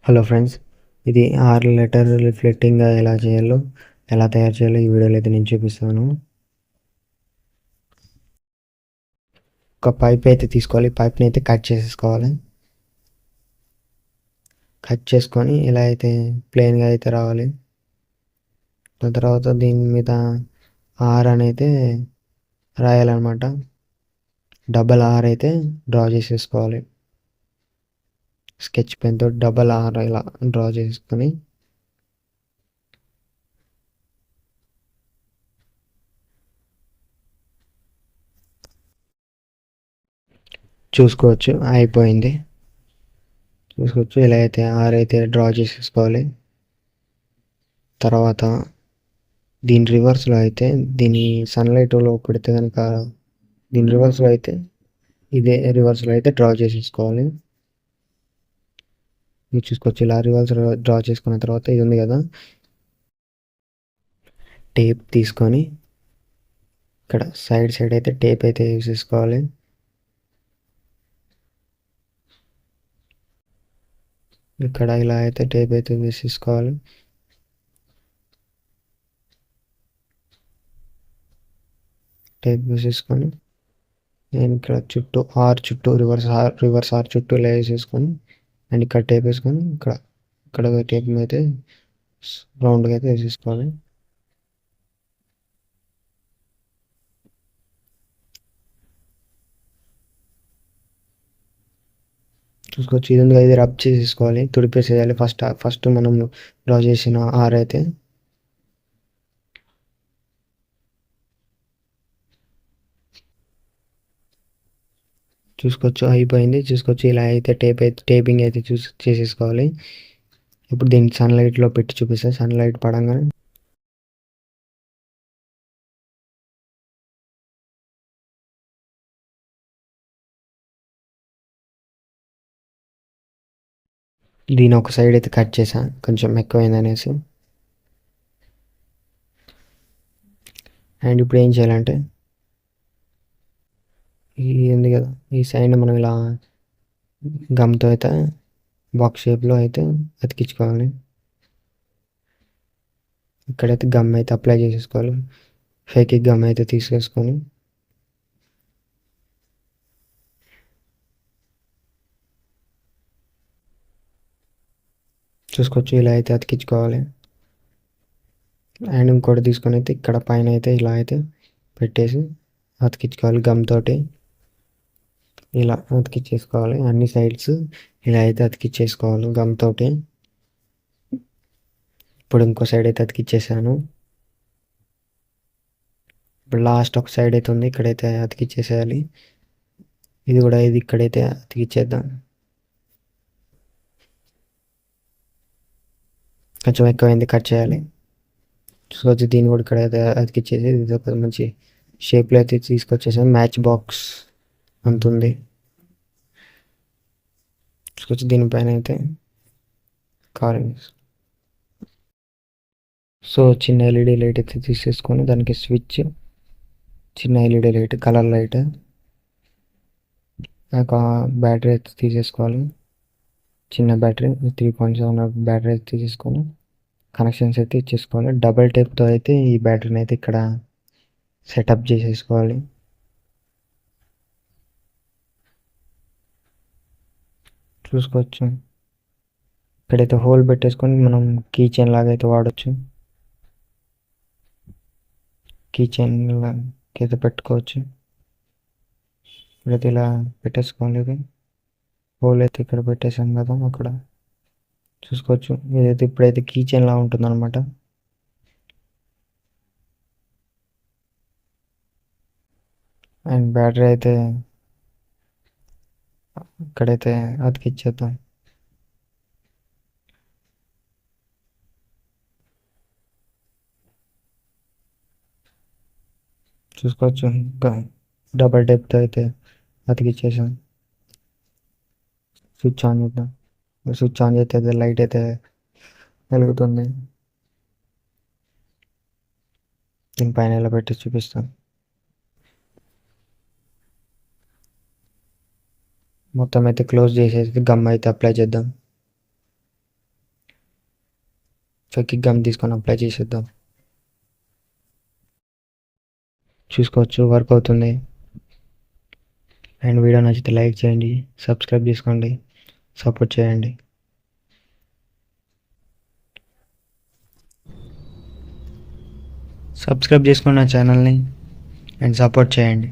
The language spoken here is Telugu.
హలో ఫ్రెండ్స్, ఇది 6 లెటర్ రిఫ్లెక్టింగ్ ఎలా తయారు చేయాలో ఈ వీడియోలో అయితే నేను చూపిస్తాను. ఒక పైప్ అయితే తీసుకోవాలి. పైప్ని అయితే కట్ చేసేసుకోవాలి. కట్ చేసుకొని ఇలా అయితే ప్లెయిన్గా అయితే రావాలి. దాని తర్వాత దీని మీద ఆర్ అని అయితే రాయాలన్నమాట. డబల్ ఆర్ అయితే డ్రా చేసేసుకోవాలి. స్కెచ్ పెన్తో డబల్ ఆర్ ఇలా డ్రా చేసుకొని చూసుకోవచ్చు. అయిపోయింది. చూసుకోవచ్చు. ఇలా అయితే ఆర్ అయితే డ్రా చేసేసుకోవాలి. తర్వాత దీని రివర్స్లో అయితే దీని సన్లైట్లో పెడితే కనుక దీని రివర్స్లో అయితే ఇదే రివర్స్లో అయితే డ్రా చేసేసుకోవాలి. మీరు చూసుకోవచ్చు. ఇలా రివర్స్ డ్రా చేసుకున్న తర్వాత ఇది ఉంది కదా, టేప్ తీసుకొని ఇక్కడ సైడ్ అయితే టేప్ అయితే వేసేసుకోవాలి. ఇక్కడ ఇలా అయితే టేప్ అయితే వేసేసుకోవాలి. టేప్ వేసేసుకొని నేను ఇక్కడ చుట్టూ రివర్స్ ఆర్ చుట్టూ ఇలా వేసేసుకొని అండ్ ఇక్కడ టేప్ వేసుకొని ఇక్కడ టేప్ అయితే రౌండ్గా అయితే వేసేసుకోవాలి. చూసుకోవచ్చు. ఇది రబ్ చేసేసుకోవాలి, తుడిపేసేయాలి. ఫస్ట్ మనం డ్రా చేసిన ఆర్ అయితే చూసుకోవచ్చు. అయిపోయింది. చూసుకోవచ్చు. ఇలా అయితే టేపింగ్ అయితే చేసేసుకోవాలి. ఇప్పుడు దీన్ని సన్లైట్లో పెట్టి చూపిస్తే సన్లైట్ పడంగానే దీని ఒక సైడ్ అయితే కట్ చేసా, కొంచెం ఎక్కువైంది అనేసి. అండ్ ఇప్పుడు ఏం చేయాలంటే ఇది ఉంది కదా, ఈ సైడ్ మనం ఇలా గమ్తో అయితే బాక్స్ షేప్లో అయితే అతికించుకోవాలి. ఇక్కడైతే గమ్ అయితే అప్లై చేసేసుకోవాలి. ఫేక్ గమ్ అయితే తీసేసుకొని చూసుకోవచ్చు. ఇలా అయితే అతికించుకోవాలి. అండ్ ఇంకోటి తీసుకొని అయితే ఇక్కడ పైన అయితే ఇలా అయితే పెట్టేసి అతికించుకోవాలి. గమ్ తోటి ఇలా అతికిచ్చేసుకోవాలి. అన్ని సైడ్స్ ఇలా అయితే అతికిచ్చేసుకోవాలి గమ్ తోటి. ఇప్పుడు ఇంకో సైడ్ అయితే అతికిచ్చేసాను. ఇప్పుడు లాస్ట్ ఒక సైడ్ అయితే ఉంది, ఇక్కడైతే అతికిచ్చేసేయాలి. ఇది కూడా ఇక్కడైతే అతికిచ్చేద్దాం. కొంచెం ఎక్కువైంది, కట్ చేయాలి. చూసుకోవచ్చు. దీన్ని కూడా ఇక్కడ అయితే అతికిచ్చేసి ఇది ఒక మంచి షేప్లో అయితే తీసుకొచ్చేసాను. Match box అంతుంది. చూసుకోవచ్చు. దీనిపైన అయితే కారింగ్. సో చిన్న ఎల్ఈడి లైట్ అయితే తీసేసుకొని దానికి స్విచ్, చిన్న ఎల్ఈడి లైట్, కలర్ లైట్, ఒక బ్యాటరీ అయితే తీసేసుకోవాలి. చిన్న బ్యాటరీ 3.7 బ్యాటరీ అయితే తీసేసుకొని కనెక్షన్స్ అయితే ఇచ్చేసుకోవాలి. డబల్ టేప్తో అయితే ఈ బ్యాటరీని అయితే ఇక్కడ సెటప్ చేసేసుకోవాలి. చూసుకోవచ్చు. ఇక్కడైతే హోల్ పెట్టేసుకొని మనం కీ చైన్ లాగా అయితే వాడచ్చు. కీ చైన్ అయితే పెట్టుకోవచ్చు. ఇప్పుడైతే ఇలా పెట్టేసుకోవాలి. ఇది హోల్ అయితే ఇక్కడ పెట్టేసాం కదా, అక్కడ చూసుకోవచ్చు. ఇదైతే ఇప్పుడైతే కీ చైన్ లా ఉంటుంది అనమాట. అండ్ బ్యాటరీ అయితే ఇక్కడైతే అతికిచ్చేద్దాం. చూసుకోవచ్చు. ఇంకా డబల్ టేప్తో అయితే అతికిచ్చేసాం. స్విచ్ ఆన్ చేద్దాం. స్విచ్ ఆన్ చేస్తే లైట్ అయితే వెలుగుతుంది. దీనిపైన ఇలా పెట్టి చూపిస్తాను. మొత్తం అయితే క్లోజ్ చేసేసి గమ్ అయితే అప్లై చేద్దాం. ఫెవిక్విక్ గమ్ తీసుకొని అప్లై చేసేద్దాం. చూసుకోవచ్చు వర్క్ అవుతుంది. అండ్ వీడియో నచ్చితే లైక్ చేయండి, సబ్స్క్రైబ్ చేసుకోండి, సపోర్ట్ చేయండి. సబ్స్క్రైబ్ చేసుకోండి నా ఛానల్ని అండ్ సపోర్ట్ చేయండి.